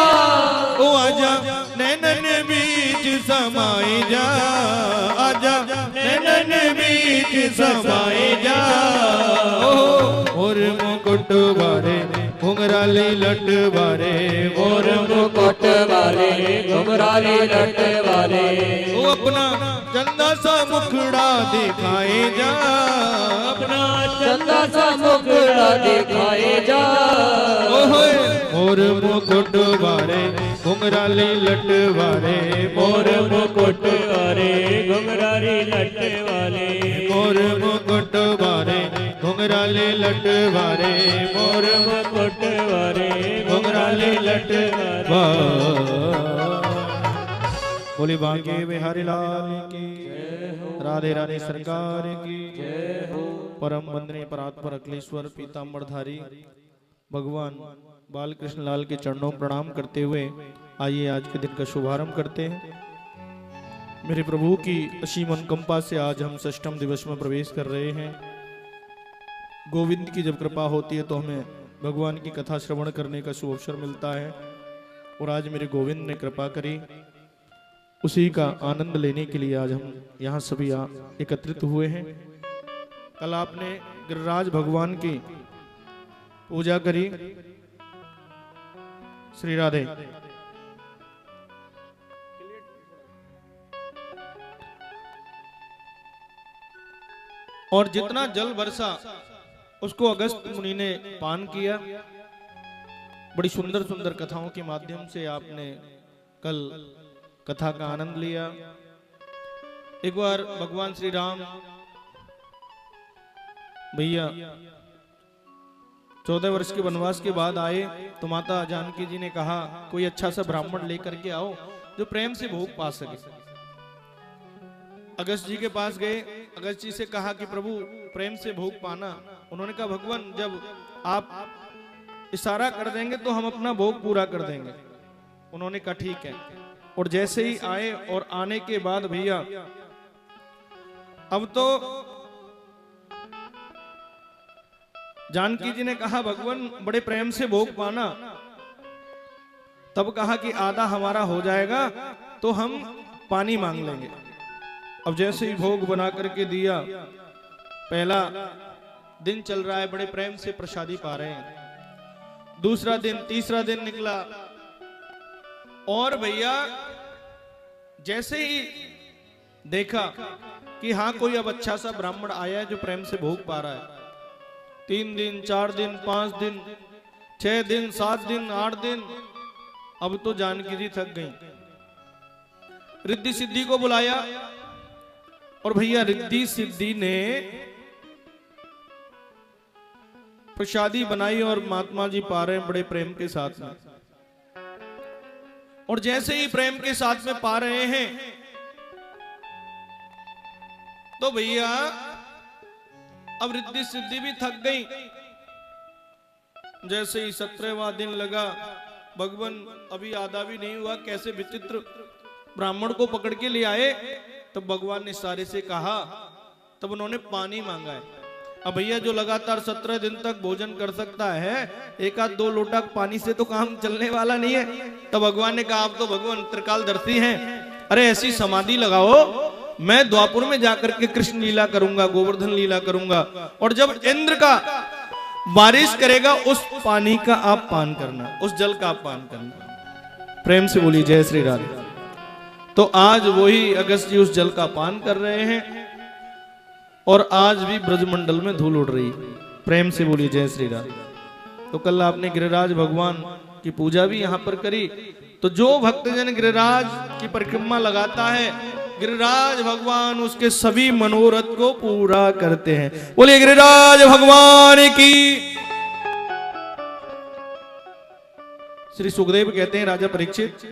ओ आजा नैनन बीच समाई जा, आजा नैनन बीच समाई जा, और मुकुट बारे घुंघराली लट बारे, और मुकुट वाले घुंघराली लट वाले, वो अपना चंदा सा मुखड़ा दिखाए जा, अपना चंदा सा मुखड़ा दिखाए जा, और मुकुट बारे घुंघराली लट बारे, मोर मुकुट वाले घुंघराली लट वाले, मोर मुकुट बारे घुंघराली लट बारे, मोर मुकुट वाले घुंघराली लट बोली बांके बिहारी लाल की, राधे राधे सरकार की, परम वंदनीय परात्पर अखिलेश्वर पीताम्बरधारी भगवान बालकृष्ण लाल के चरणों प्रणाम करते हुए आइए आज के दिन का शुभारंभ करते हैं। मेरे प्रभु की असीम अनुकंपा से आज हम षष्ठम दिवस में प्रवेश कर रहे हैं। गोविंद की जब कृपा होती है तो हमें भगवान की कथा श्रवण करने का शुभ अवसर मिलता है, और आज मेरे गोविंद ने कृपा करी, उसी का आनंद लेने के लिए आज हम यहाँ सभी एकत्रित हुए हैं। कल आपने गिरिराज भगवान की पूजा करी, श्री राधे। और जितना जल बरसा उसको अगस्त मुनि ने पान किया। बड़ी सुंदर सुंदर कथाओं के माध्यम से आपने कल कथा का आनंद लिया। एक बार भगवान श्री राम भैया 14 वर्ष के वनवास के बाद आए तो माता जानकी जी ने कहा कोई अच्छा सा ब्राह्मण लेकर के आओ जो प्रेम से भोग पा सके। अगस्त जी के पास गए, अगस्त जी से कहा कि प्रभु प्रेम से भोग पाना। उन्होंने कहा भगवान जब आप इशारा कर देंगे तो हम अपना भोग पूरा कर देंगे। उन्होंने कहा ठीक है। और जैसे ही आए और आने के बाद भैया अब तो जानकी जी ने कहा भगवान बड़े प्रेम से भोग पाना। तब कहा कि आधा हमारा हो जाएगा तो हम पानी मांग लेंगे। अब जैसे ही भोग बना करके दिया, पहला दिन चल रहा है, बड़े प्रेम से प्रसादी पा रहे हैं। दूसरा दिन, तीसरा दिन निकला और भैया जैसे ही देखा कि हाँ कोई अब अच्छा सा ब्राह्मण आया है जो प्रेम से भोग पा रहा है। 3 दिन, 4 दिन, 5 दिन, 6 दिन, 7 दिन, 8 दिन, अब तो जानकी जी थक गई। रिद्धि सिद्धि को बुलाया और भैया रिद्धि सिद्धि ने प्रसादी बनाई और महात्मा जी पा रहे हैं बड़े प्रेम के साथ में। और जैसे ही प्रेम के साथ में पा रहे हैं तो भैया अब रिद्धि सिद्धि भी थक गई। जैसे ही 17वां दिन लगा, भगवान अभी आधा भी नहीं हुआ, कैसे विचित्र ब्राह्मण को पकड़ के ले आए। तब भगवान ने सारे से कहा, तब उन्होंने पानी मांगा है। अब भैया जो लगातार 17 दिन तक भोजन कर सकता है, 1-2 लोटा पानी से तो काम चलने वाला नहीं है। तब भगवान ने कहा आप तो भगवान त्रिकालदर्शी हैं, अरे ऐसी समाधि लगाओ, मैं द्वापुर में जाकर के कृष्ण लीला करूंगा, गोवर्धन लीला करूंगा, और जब इंद्र का बारिश करेगा उस पानी का आप पान करना, उस जल का आप पान करना। प्रेम से बोली जय श्री राधे। तो आज वही अगस्त जी उस जल का पान कर रहे हैं और आज भी ब्रजमंडल में धूल उड़ रही है। प्रेम से बोली जय श्री राधे। तो कल आपने गिरिराज भगवान की पूजा भी यहाँ पर करी। तो जो भक्तजन गिरिराज की परिक्रमा लगाता है, गिरिराज भगवान उसके सभी मनोरथ को पूरा करते हैं। बोलिए गिरिराज भगवान की। श्री सुखदेव कहते हैं राजा परीक्षित,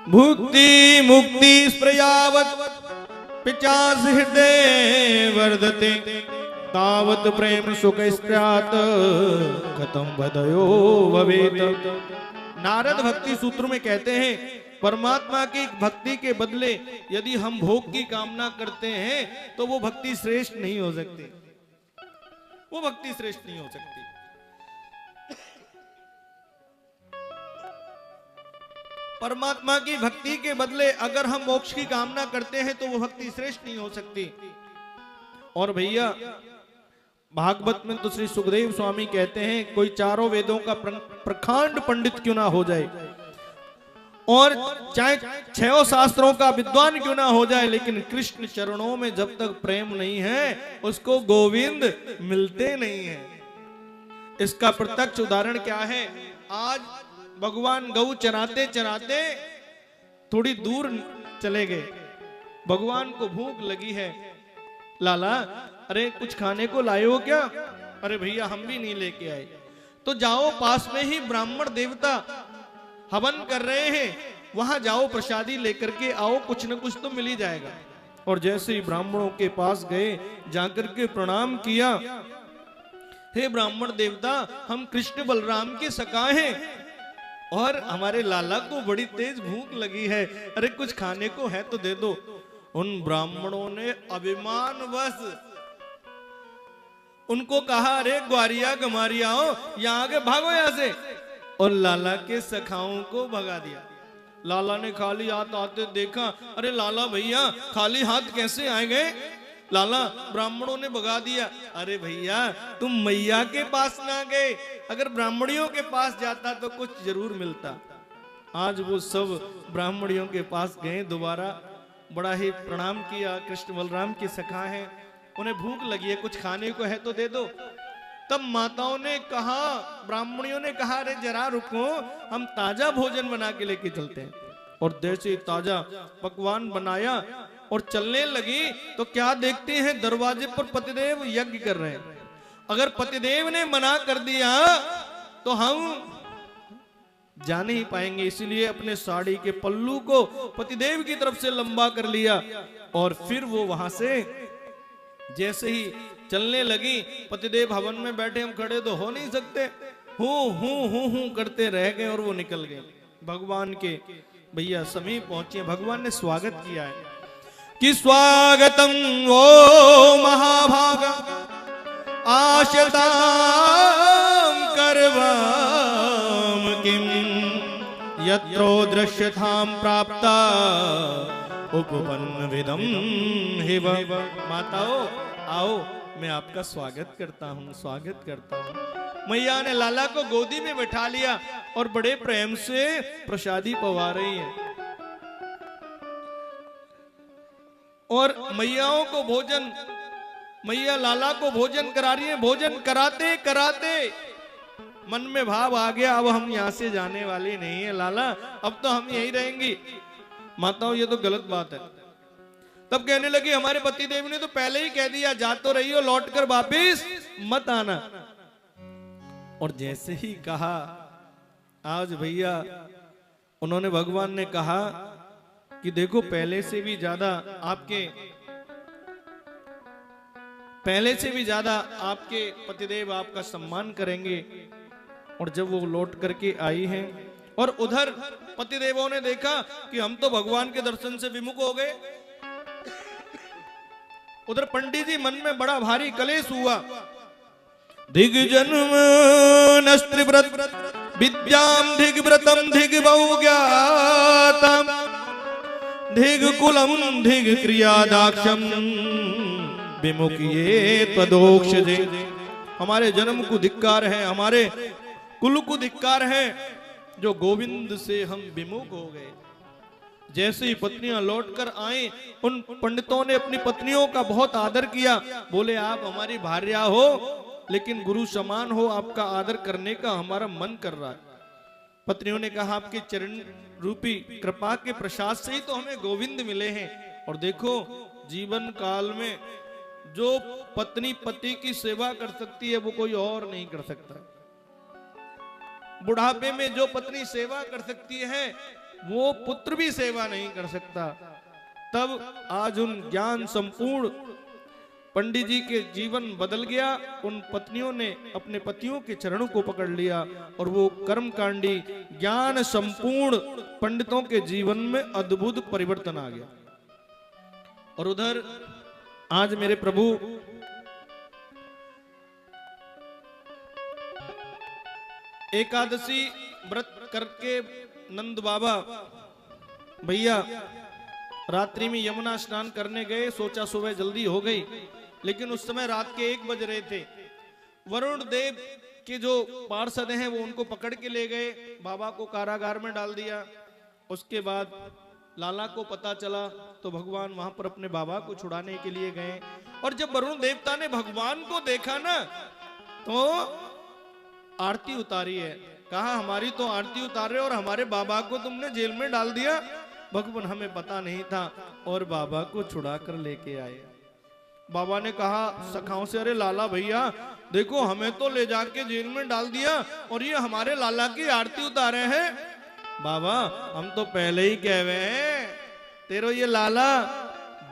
भुक्ति मुक्ति स्प्रयावत पिचास हृदय वर्धते तावत प्रेम सुख स्त्यात खत्म बदयो भवेत। नारद भक्ति सूत्र में कहते हैं परमात्मा की भक्ति के बदले यदि हम भोग की कामना करते हैं तो वो भक्ति श्रेष्ठ नहीं हो सकती, वो भक्ति श्रेष्ठ नहीं हो सकती। परमात्मा की भक्ति के बदले अगर हम मोक्ष की कामना करते हैं तो वो भक्ति श्रेष्ठ नहीं हो सकती। और भैया भागवत में तो श्री सुखदेव स्वामी कहते हैं कोई चारों वेदों का प्रखांड पंडित क्यों ना हो जाए और चाहे 6 शास्त्रों का विद्वान क्यों ना हो जाए, लेकिन कृष्ण चरणों में जब तक प्रेम नहीं है उसको गोविंद मिलते नहीं है। इसका प्रत्यक्ष उदाहरण क्या है? आज भगवान गऊ चराते चराते थोड़ी दूर चले गए, भगवान को भूख लगी है। लाला अरे कुछ खाने को लाए हो क्या? अरे भैया हम भी नहीं लेके आए। तो जाओ पास में ही ब्राह्मण देवता हवन कर रहे हैं, वहां जाओ प्रसादी लेकर के आओ, कुछ न कुछ तो मिल ही जाएगा। और जैसे ही ब्राह्मणों के पास गए, जाकर के प्रणाम किया, हे ब्राह्मण देवता हम कृष्ण बलराम के सखा हैं और हमारे लाला को बड़ी तेज भूख लगी है, अरे कुछ खाने को है तो दे दो। उन ब्राह्मणों ने अभिमानवश उनको कहा अरे ग्वारिया गमारियाओ यहाँ आगे भागो यहाँ से, और लाला के सखाओं को भगा दिया। लाला ने खाली हाथ आते देखा, अरे लाला भैया खाली हाथ कैसे आए गए? लाला ब्राह्मणों ने भगा दिया। अरे भैया तुम मैया के पास ना गए, अगर ब्राह्मणियों के पास जाता तो कुछ जरूर मिलता। आज वो सब ब्राह्मणियों के पास गए, दोबारा बड़ा ही प्रणाम किया, कृष्ण बलराम के सखा हैं, उन्हें भूख लगी है, कुछ खाने को है तो दे दो। तब माताओं ने कहा, ब्राह्मणियों ने कहा अरे जरा रुको, हम ताजा भोजन बना के लेके चलते हैं। और जैसे ताजा पकवान बनाया और चलने लगी तो क्या देखते हैं दरवाजे पर पतिदेव यज्ञ कर रहे हैं। अगर पतिदेव ने मना कर दिया तो हम जा नहीं पाएंगे, इसलिए अपने साड़ी के पल्लू को पतिदेव की तरफ से लंबा कर लिया और फिर वो वहां से जैसे ही चलने लगी, पतिदेव हवन में बैठे, हम खड़े तो हो नहीं सकते, हूं करते रह गए और वो निकल गए। भगवान के भैया समीप पहुंचे, भगवान ने स्वागत किया है कि स्वागतम ओ महाभाग आशतां करवाम किम यत्रो दृश्यतां प्राप्ता उपपन्न विदम हिव। माताओं आओ, मैं आपका स्वागत करता हूँ, स्वागत करता हूँ। मैया ने लाला को गोदी में बैठा लिया और बड़े प्रेम से प्रसादी पवा रही है। और मैयाओं को भोजन, मैया लाला को भोजन करा रही है। भोजन कराते कराते मन में भाव आ गया, अब हम यहाँ से जाने वाले नहीं है लाला, अब तो हम यहीं रहेंगी। माताओं ये तो गलत बात है। तब कहने लगी हमारे पति देव ने तो पहले ही कह दिया जा तो रही हो, लौट कर वापिस मत आना। और जैसे ही कहा, आज भैया उन्होंने, भगवान ने कहा कि देखो पहले से भी ज्यादा आपके पतिदेव आपका सम्मान करेंगे। और जब वो लौट करके आई हैं और उधर पतिदेवों ने देखा कि हम तो भगवान के दर्शन से विमुख हो गए, उधर पंडित जी मन में बड़ा भारी कलेश हुआ। दिग्जन्म नस्त्रिव्रत विद्याम दिग्व्रतम दिग्बहुज्ञातम दिग्कुलम दिग्क्रियादाक्षम विमुखिये त्वदोक्षजे। हमारे जन्म को धिक्कार है, हमारे कुल को धिक्कार है, जो गोविंद से हम विमुख हो गए। जैसे ही पत्नियां लौटकर आई, उन पंडितों ने अपनी पत्नियों का बहुत आदर किया। बोले आप हमारी भार्या हो लेकिन गुरु समान हो, आपका आदर करने का हमारा मन कर रहा है। पत्नियों ने कहा आपके चरण रूपी कृपा के प्रसाद से ही तो हमें गोविंद मिले हैं। और देखो जीवन काल में जो पत्नी पति की सेवा कर सकती है वो कोई और नहीं कर सकता। बुढ़ापे में जो पत्नी सेवा कर सकती है वो पुत्र भी सेवा नहीं कर सकता। तब आज उन ज्ञान संपूर्ण पंडित जी के जीवन बदल गया। उन पत्नियों ने अपने पतियों के चरणों को पकड़ लिया और वो कर्मकांडी ज्ञान संपूर्ण पंडितों के जीवन में अद्भुत परिवर्तन आ गया। और उधर आज मेरे प्रभु एकादशी व्रत करके नंद बाबा भैया रात्रि में यमुना स्नान करने गए। सोचा सुबह जल्दी हो गई, लेकिन उस समय रात के 1 बज रहे थे। वरुण देव के जो पार्षद हैं वो उनको पकड़ के ले गए, बाबा को कारागार में डाल दिया। उसके बाद लाला को पता चला तो भगवान वहां पर अपने बाबा को छुड़ाने के लिए गए। और जब वरुण देवता ने भगवान को देखा ना तो आरती उतारी है, कहा हमारी तो आरती उतारे और हमारे बाबा को तुमने जेल में डाल दिया। भगवान हमें पता नहीं था और बाबा को छुड़ा कर लेके आए। बाबा ने कहा सखाओं से, अरे लाला भैया देखो हमें तो ले जाके जेल में डाल दिया और ये हमारे लाला की आरती उतारे हैं। बाबा हम तो पहले ही कह रहे हैं तेरो ये लाला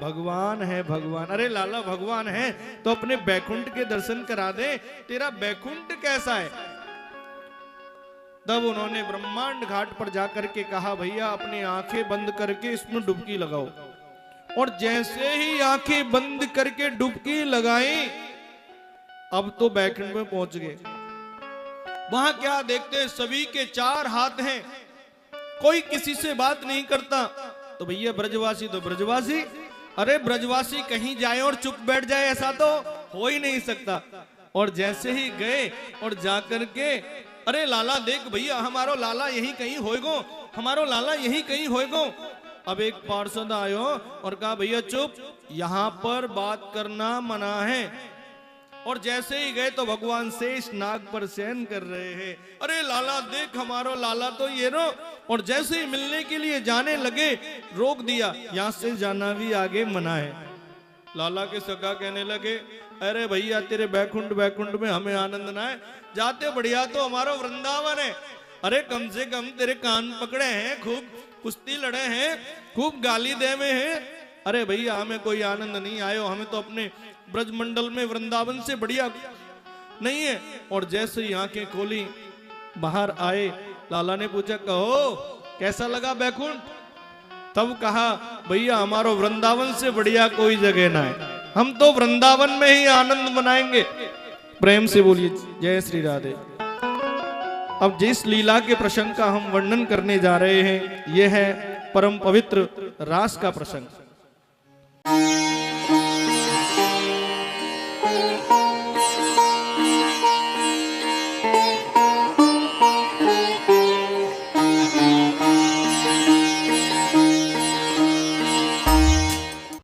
भगवान है भगवान। अरे लाला भगवान है तो अपने बैकुंठ के दर्शन करा दे, तेरा बैकुंठ कैसा है। तब उन्होंने ब्रह्मांड घाट पर जाकर के कहा भैया अपनी आंखें बंद करके इसमें डुबकी लगाओ। और जैसे ही आंखें बंद करके डुबकी लगाई, अब तो बैकुंठ में पहुंच गए। वहां क्या देखते, सभी के 4 हाथ हैं, कोई किसी से बात नहीं करता। तो भैया ब्रजवासी तो ब्रजवासी, अरे ब्रजवासी कहीं जाए और चुप बैठ जाए ऐसा तो हो ही नहीं सकता। और जैसे ही गए और जाकर के अरे लाला देख भैया हमारो लाला यही कहीं होएगो, हमारो लाला यही कहीं होएगो। अब एक पार्षद आयो और कहा भैया चुप, यहां पर बात करना मना है। और जैसे ही गए तो भगवान शेष नाग पर शयन कर रहे हैं। अरे लाला देख हमारो लाला तो ये रो। और जैसे ही मिलने के लिए जाने लगे रोक दिया, यहां से जाना भी आगे मना है। लाला के सगा कहने लगे अरे भैया तेरे बैकुंठ बैकुंठ में हमें आनंद ना है, जाते बढ़िया तो हमारा वृंदावन है। अरे कम से कम तेरे कान पकड़े हैं, खूब कुश्ती लड़े हैं, खूब गाली दे में हैं। अरे भैया हमें कोई आनंद नहीं आयो, हमें तो अपने ब्रजमंडल में वृंदावन से बढ़िया नहीं है। और जैसे ही आंखें खोली बाहर आए, लाला ने पूछा कहो कैसा लगा बैकुंठ। तब कहा भैया हमारा वृंदावन से बढ़िया कोई जगह ना है, हम तो वृंदावन में ही आनंद मनाएंगे। प्रेम से बोलिए जय श्री राधे। अब जिस लीला के प्रसंग का हम वर्णन करने जा रहे हैं यह है परम पवित्र रास का प्रसंग।